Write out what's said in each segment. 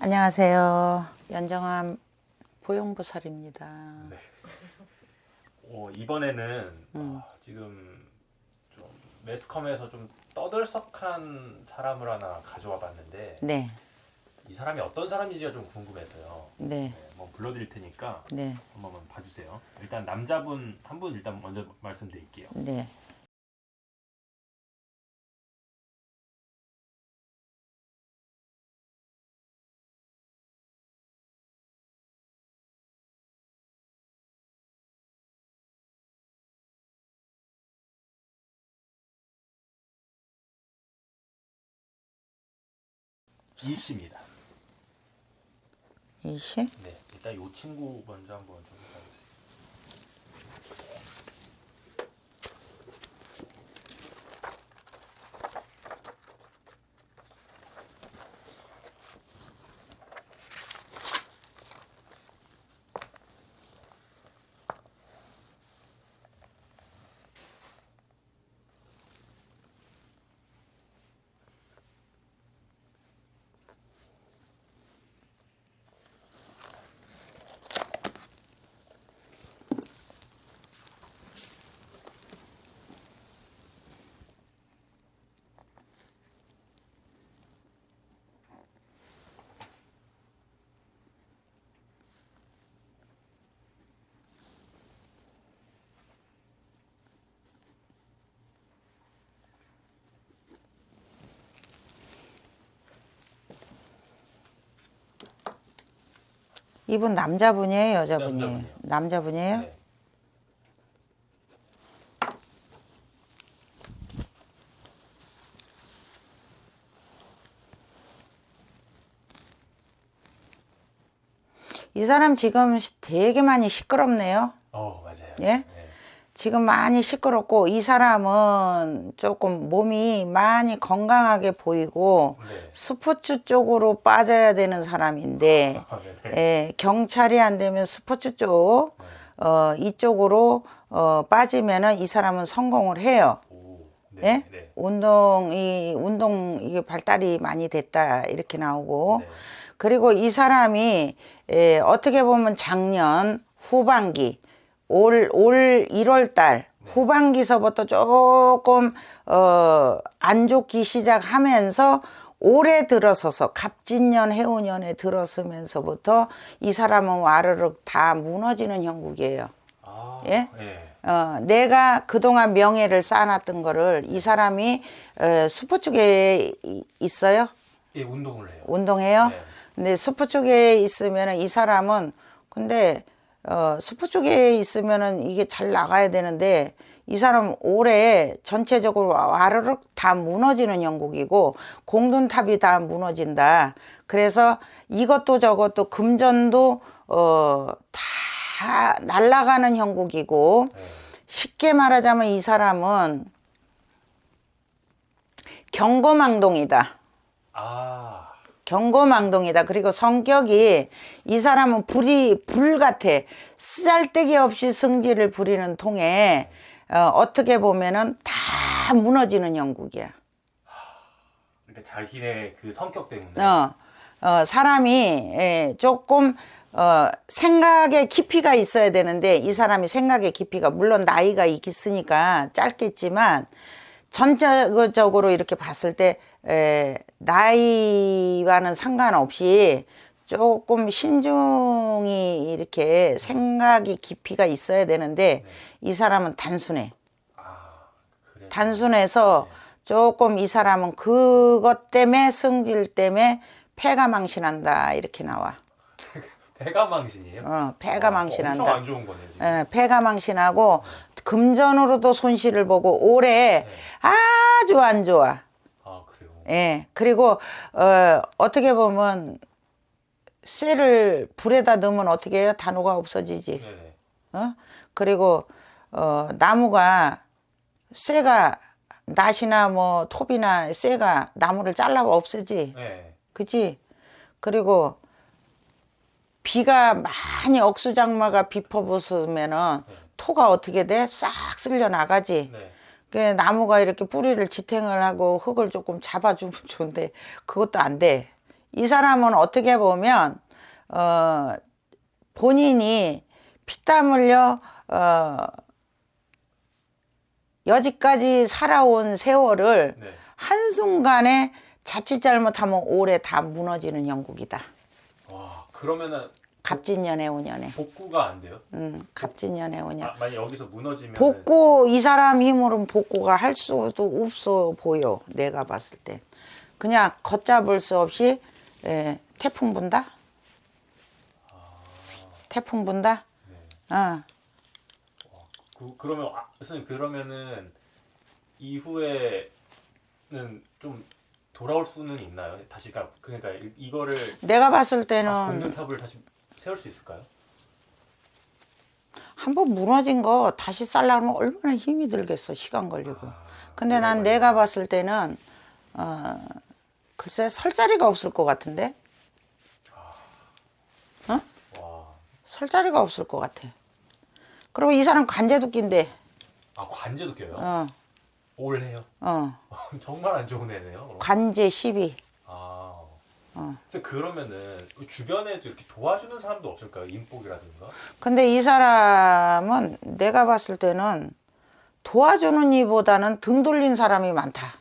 안녕하세요. 연정함 보용보살입니다. 네. 이번에는 지금 좀 매스컴에서 좀 떠들썩한 사람을 하나 가져와 봤는데 네, 이 사람이 어떤 사람인지가 좀 궁금해서요. 네, 한번 불러드릴 테니까 네, 한번 봐주세요. 일단 남자분 한 분 일단 먼저 말씀드릴게요. 네. 이 씨입니다. 이시? 네, 일단 이 친구 먼저 한번 좀 봐주세요. 이분 남자분이에요, 여자분이에요? 남자분이요. 남자분이에요? 네. 이 사람 지금 되게 많이 시끄럽네요. 맞아요. 예? 네. 지금 많이 시끄럽고 이 사람은 조금 몸이 많이 건강하게 보이고 네. 스포츠 쪽으로 빠져야 되는 사람인데 네. 예, 경찰이 안 되면 스포츠 쪽 이쪽으로 빠지면은 이 사람은 성공을 해요. 네. 예? 네. 운동 이게 발달이 많이 됐다 이렇게 나오고 네. 그리고 이 사람이 어떻게 보면 작년 후반기 올 1월 달 후반기서부터 조금 안 좋기 시작하면서 올해 들어서서 갑진년 해오년에 들어서면서부터 이 사람은 와르륵 다 무너지는 형국이에요. 예? 네. 내가 그동안 명예를 쌓아놨던 거를 이 사람이 스포츠계에 있어요? 예, 운동을 해요. 운동해요? 네. 근데 스포츠계에 있으면 이 사람은 근데 스포츠계에 있으면은 이게 잘 나가야 되는데 이 사람 올해 전체적으로 와르륵 다 무너지는 형국이고 공든탑이 다 무너진다. 그래서 이것도 저것도 금전도 다 날아가는 형국이고 네. 쉽게 말하자면 이 사람은 경거망동이다. 경거망동이다. 그리고 성격이 이 사람은 불 같아. 쓰잘데기 없이 승질을 부리는 통에 어떻게 보면은 다 무너지는 형국이야. 그러니까 자기네 그 성격 때문에. 사람이 조금 생각의 깊이가 있어야 되는데 이 사람이 생각의 깊이가 물론 나이가 있으니까 짧겠지만 전체적으로 이렇게 봤을 때 나이와는 상관없이 조금 신중히 이렇게 생각이 깊이가 있어야 되는데 이 사람은 단순해. 그래. 단순해서 조금 이 사람은 그것 때문에 승질 때문에 패가 망신한다 이렇게 나와. 배가 망신이에요? 패가 망신한다. 엄청 안 좋은 거네요, 지금. 패가 망신하고 금전으로도 손실을 보고 올해 아주 안 좋아. 그래요? 예. 그리고 어떻게 보면 쇠를 불에다 넣으면 어떻게 해요? 단호가 없어지지. 네네. 그리고 나무가 쇠가 낫이나 뭐 톱이나 쇠가 나무를 잘라고 없애지. 네. 그치? 그리고 비가 많이 억수장마가 비퍼부으면은 토가 어떻게 돼? 싹 쓸려 나가지. 네. 그 나무가 이렇게 뿌리를 지탱을 하고 흙을 조금 잡아주면 좋은데 그것도 안 돼. 이 사람은 어떻게 보면 본인이 피땀 흘려 여지까지 살아온 세월을 네. 한순간에 자칫 잘못하면 오래 다 무너지는 형국이다. 와, 그러면은 갑진년에 오년에. 복구가 안 돼요? 갑진년에 오년. 만약 여기서 무너지면 복구, 이 사람 힘으로는 복구가 할 수도 없어 보여. 내가 봤을 때. 그냥 걷잡을 수 없이 태풍 분다? 태풍 분다? 어. 그러면 선생님 그러면은 이후에는 좀 돌아올 수는 있나요? 다시 그러니까 이거를 내가 봤을 다시 때는 공든탑을 다시 세울 수 있을까요? 한번 무너진 거 다시 쌓려면 얼마나 힘이 들겠어. 시간 걸리고. 근데 오래 난 걸리고. 내가 봤을 때는 글쎄 설 자리가 없을 것 같은데. 어? 와, 설 자리가 없을 것 같아. 그리고 이 사람 관제도끼인데. 관제도 껴요? 어. 올해요? 어. 정말 안 좋은 애네요. 그럼. 관제 12. 그래서 그러면은 주변에도 이렇게 도와주는 사람도 없을까요? 인복이라든가? 근데 이 사람은 내가 봤을 때는 도와주는 이보다는 등 돌린 사람이 많다.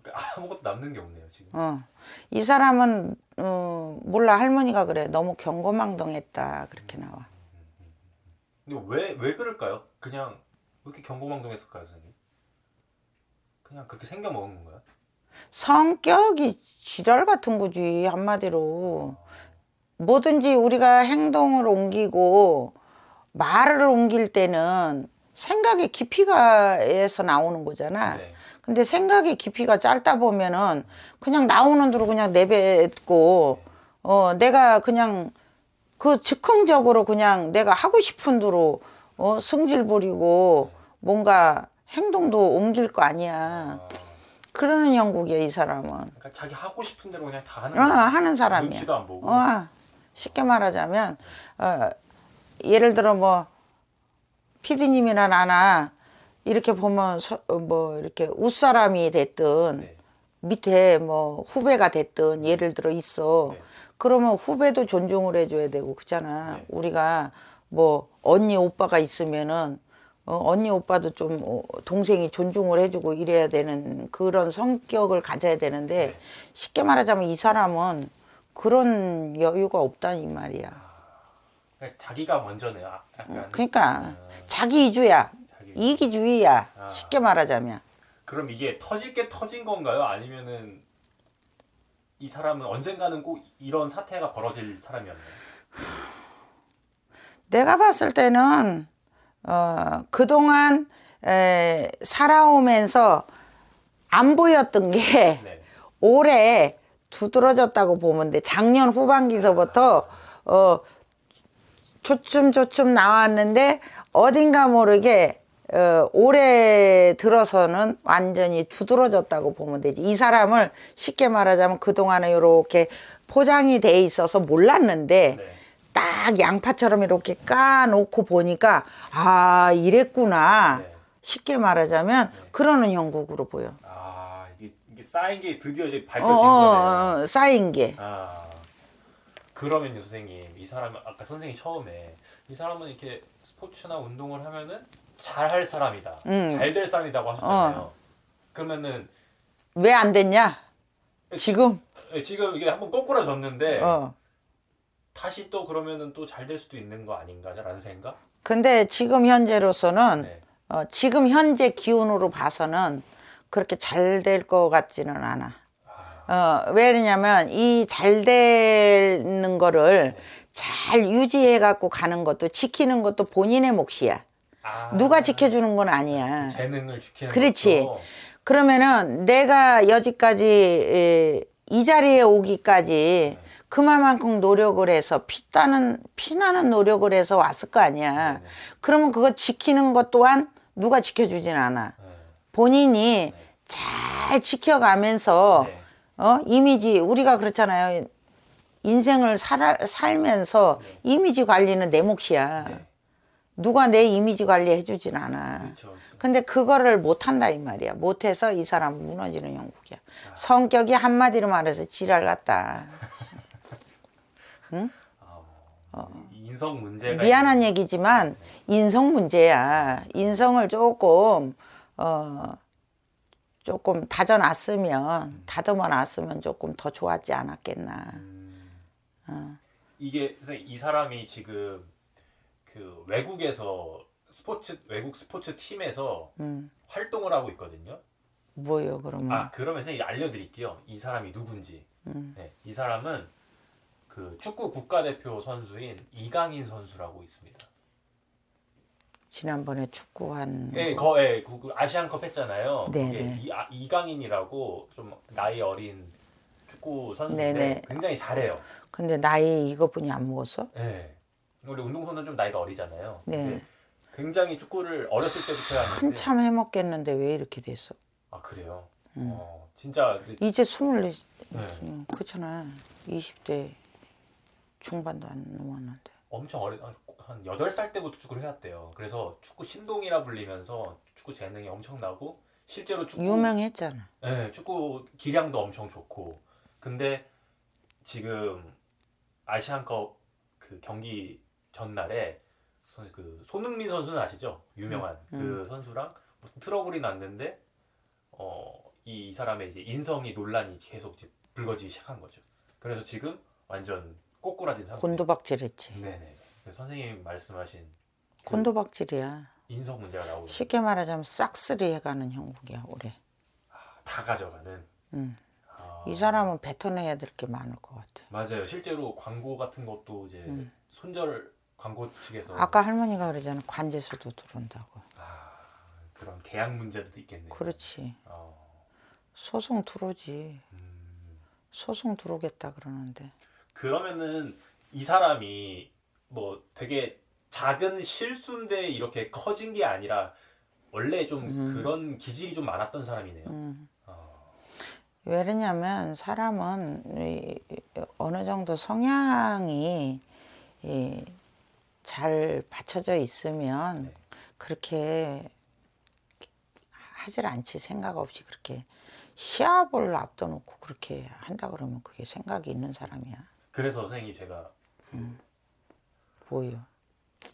그러니까 아무것도 남는 게 없네요 지금. 이 사람은 몰라 할머니가 그래. 너무 경거망동했다 그렇게 나와. 근데 왜 그럴까요? 그냥 왜 이렇게 경고망동했을까요, 선생님? 그냥 그렇게 생겨 먹은 건가요? 성격이 지랄 같은 거지 한마디로. 뭐든지 우리가 행동을 옮기고 말을 옮길 때는 생각의 깊이가에서 나오는 거잖아. 네. 근데 생각의 깊이가 짧다 보면은 그냥 나오는 대로 그냥 내뱉고 내가 그냥 그 즉흥적으로 그냥 내가 하고 싶은 대로 승질 부리고 뭔가 행동도 옮길 거 아니야. 그러는 형국이야 이 사람은. 그러니까 자기 하고 싶은 대로 그냥 다 하는 하는 사람이야. 눈치도 안 보고. 쉽게 말하자면 예를 들어 뭐 피디님이나 나나 이렇게 보면 뭐 이렇게 윗사람이 됐든 네. 밑에 뭐 후배가 됐든 예를 들어 있어. 네. 그러면 후배도 존중을 해줘야 되고 그잖아. 네. 우리가 뭐 언니 오빠가 있으면은 언니 오빠도 좀 동생이 존중을 해주고 이래야 되는 그런 성격을 가져야 되는데 네. 쉽게 말하자면 이 사람은 그런 여유가 없다 이 말이야. 그러니까 자기가 먼저네요. 약간. 그러니까 자기 이주야. 자기. 이기주의야. 쉽게 말하자면. 그럼 이게 터질 게 터진 건가요? 아니면은 이 사람은 언젠가는 꼭 이런 사태가 벌어질 사람이었나요? 내가 봤을 때는 그동안 살아오면서 안 보였던 게 네. 올해 두드러졌다고 보면 돼. 작년 후반기서부터 조춤조춤 나왔는데 어딘가 모르게 올해 들어서는 완전히 두드러졌다고 보면 되지. 이 사람을 쉽게 말하자면 그동안에 이렇게 포장이 돼 있어서 몰랐는데 네. 딱 양파처럼 이렇게 까놓고 보니까 아 이랬구나. 네. 쉽게 말하자면 그러는 형국으로 보여. 이게 쌓인 게 드디어 이제 밝혀진 거네요. 쌓인 게. 그러면요, 선생님. 이 사람은 아까 선생님이 처음에 이 사람은 이렇게 스포츠나 운동을 하면은 잘할 사람이다. 잘 될 사람이라고 하셨잖아요. 그러면은 왜 안 됐냐? 지금 지금 이게 한번 꼬꾸라졌는데 어. 다시 또 그러면은 또 잘 될 수도 있는 거 아닌가라는 생각? 근데 지금 현재로서는 네. 지금 현재 기운으로 봐서는 그렇게 잘 될 것 같지는 않아. 왜냐면 이 잘 되는 거를 잘 유지해 갖고 가는 것도 지키는 것도 본인의 몫이야. 누가 지켜주는 건 아니야. 재능을 지키는 그렇지. 것도. 그러면은 내가 여지까지 이 자리에 오기까지 그만큼 노력을 해서 피나는 노력을 해서 왔을 거 아니야. 네네. 그러면 그거 지키는 것 또한 누가 지켜주진 않아. 본인이 잘 지켜가면서 네. 이미지 우리가 그렇잖아요. 인생을 살면서 이미지 관리는 내 몫이야. 네. 누가 내 이미지 관리 해주진 않아. 그렇죠. 근데 그거를 못한다 이 말이야. 못해서 이 사람 무너지는 형국이야. 성격이 한마디로 말해서 지랄 같다. 인성 문제가 미안한 얘기지만 인성 문제야. 인성을 조금 다듬어 놨으면 조금 더 좋았지 않았겠나. 이게 선생님, 이 사람이 지금 그 외국 스포츠 팀에서 활동을 하고 있거든요. 뭐요 그러면? 그러면 선생님 알려드릴게요. 이 사람이 누군지. 네, 이 사람은 그 축구 국가대표 선수인 이강인 선수라고 있습니다. 지난번에 축구한 그 아시안컵 했잖아요. 네네. 이강인이라고 좀 나이 어린 축구 선수인데 네네. 굉장히 잘해요. 근데 나이 이것뿐이 안 먹었어? 네. 우리 운동선수는 좀 나이가 어리잖아요. 네. 근데 굉장히 축구를 어렸을 때부터 했는데 한참 해먹겠는데 왜 이렇게 됐어? 아 그래요? 진짜 이제 24, 네. 그렇잖아. 20대 중반도 안 넘었는데. 엄청 한 8살 때부터 축구를 해왔대요. 그래서 축구 신동이라 불리면서 축구 재능이 엄청나고 실제로 유명했잖아. 네, 축구 기량도 엄청 좋고. 근데 지금 아시안컵 그 경기 전날에 그 손흥민 선수는 아시죠? 유명한 그 선수랑 무슨 트러블이 났는데 이 사람의 이제 인성이 논란이 계속 이제 불거지기 시작한 거죠. 그래서 지금 완전 꼬꾸라진 상태. 곤두박질했지. 네네. 선생님 말씀하신 그 곤두박질이야. 인성 문제가 나오고 쉽게 말하자면 싹쓸이 해가는 형국이야 올해. 다 가져가는. 이 사람은 뱉어내야 될 게 많을 것 같아. 맞아요. 실제로 광고 같은 것도 이제 손절 광고 측에서 아까 할머니가 그러잖아. 관제수도 들어온다고. 그런 계약 문제도 있겠네요. 그렇지. 소송 들어오지. 소송 들어오겠다 그러는데. 그러면은 이 사람이 뭐 되게 작은 실수인데 이렇게 커진 게 아니라 원래 좀 그런 기질이 좀 많았던 사람이네요. 왜 그러냐면 사람은 어느 정도 성향이 잘 받쳐져 있으면 그렇게 하질 않지. 생각 없이 그렇게 시합을 앞둬놓고 그렇게 한다 그러면 그게 생각이 있는 사람이야. 그래서 선생님 제가 뭐요?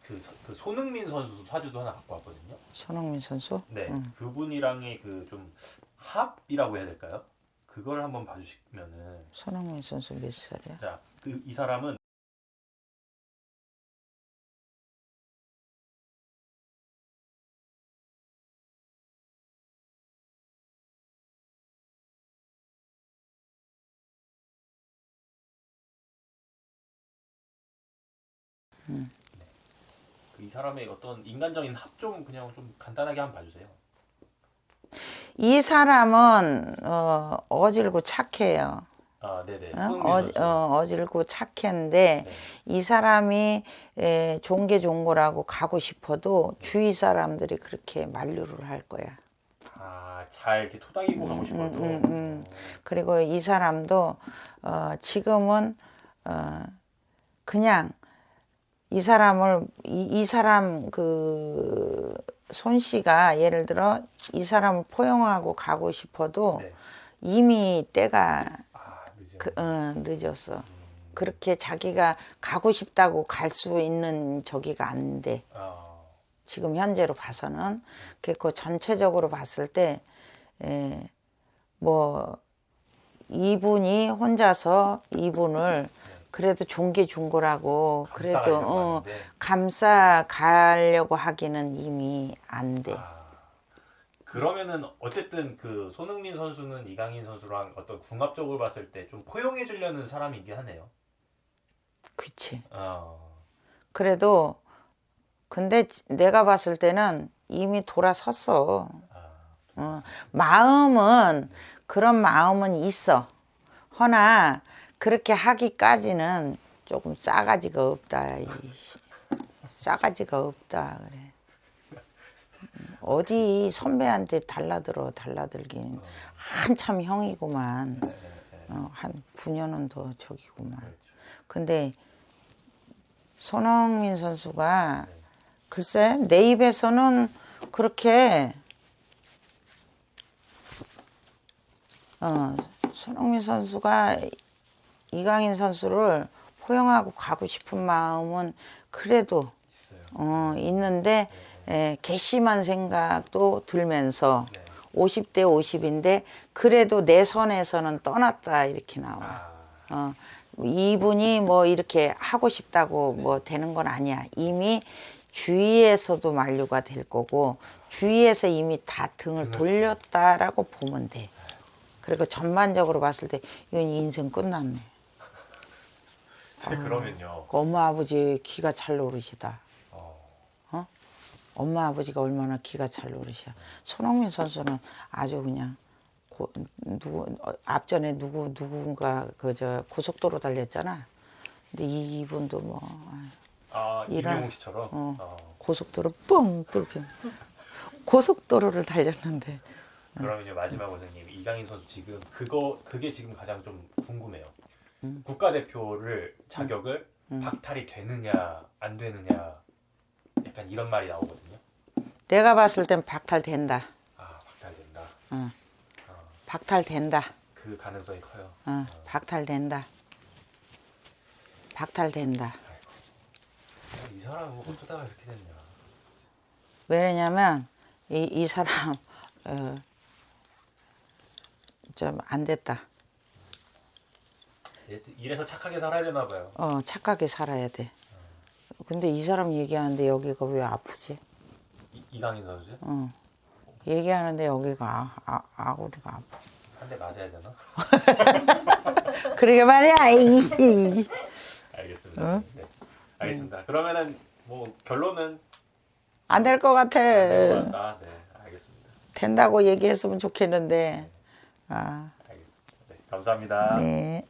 그 손흥민 선수 사주도 하나 갖고 왔거든요. 손흥민 선수? 네, 그분이랑의 그 좀 합이라고 해야 될까요? 그걸 한번 봐주시면은. 손흥민 선수 몇 살이야? 자, 이 사람은 이 사람의 어떤 인간적인 합 좀 그냥 좀 간단하게 한번 봐주세요. 이 사람은 어질고 착해요. 네네. 손흥민 선수. 어질고 착한데 네. 이 사람이 종교라고 가고 싶어도 주위 사람들이 그렇게 만류를 할 거야. 잘 이렇게 토닥이고 가고 싶어도. 그리고 이 사람도 지금은 그냥 이 사람 그 손 씨가 예를 들어 이 사람을 포용하고 가고 싶어도 네. 이미 때가 늦어. 늦었어. 그렇게 자기가 가고 싶다고 갈 수 있는 저기가 안 돼. 지금 현재로 봐서는. 그 전체적으로 봤을 때 뭐 이분이 혼자서 이분을 그래도 준 거라고 그래도 감싸 가려고 하기는 이미 안 돼. 그러면은 어쨌든 그 손흥민 선수는 이강인 선수랑 어떤 궁합적으로 봤을 때 좀 포용해 주려는 사람이긴 하네요. 그치. 그래도 근데 내가 봤을 때는 이미 돌아섰어. 마음은 그런 마음은 있어. 허나 그렇게 하기까지는 조금 싸가지가 없다. 싸가지가 없다 그래. 어디 선배한테 달라들긴 한참 형이구만. 한 9년은 더 저기구만. 근데 손흥민 선수가 글쎄 내 입에서는 그렇게 손흥민 선수가 이강인 선수를 포용하고 가고 싶은 마음은 그래도 있어요. 있는데 괘씸한 생각도 들면서 네. 50대 50인데 그래도 내 선에서는 떠났다 이렇게 나와. 아, 이분이 뭐 이렇게 하고 싶다고 뭐 되는 건 아니야. 이미 주위에서도 만류가 될 거고 주위에서 이미 다 등을 돌렸다라고 보면 돼. 그리고 전반적으로 봤을 때 이건 인생 끝났네. 그러면요. 엄마 아버지 기가 잘 노르시다. 어, 엄마 아버지가 얼마나 기가 잘 노르셔. 손흥민 선수는 아주 그냥 앞전에 누군가 그저 고속도로 달렸잖아. 근데 이분도 뭐 이런- 이명웅 씨처럼. 고속도로 뻥 뚫긴 고속도로를 달렸는데 그러면요 마지막 원장님 이강인 선수 지금 그게 지금 가장 좀 궁금해요. 국가대표를 자격을 박탈이 되느냐 안 되느냐 약간 이런 말이 나오거든요. 내가 봤을 땐 박탈된다. 박탈된다. 박탈된다. 그 가능성이 커요. 박탈된다. 박탈된다. 이 사람은 어쩌다가 이렇게 됐냐. 왜냐면 이 사람 좀 안 됐다. 이래서 착하게 살아야 되나 봐요. 착하게 살아야 돼. 근데 이 사람 얘기하는데 여기가 왜 아프지? 이강인 선수요? 얘기하는데 여기가 아구리가 아파. 한 대 맞아야 되나? 그러게 말이야. 알겠습니다. 네. 알겠습니다. 그러면은 뭐 결론은 안 될 것 같아. 네, 알겠습니다. 된다고 얘기했으면 좋겠는데. 알겠습니다. 네, 감사합니다. 네.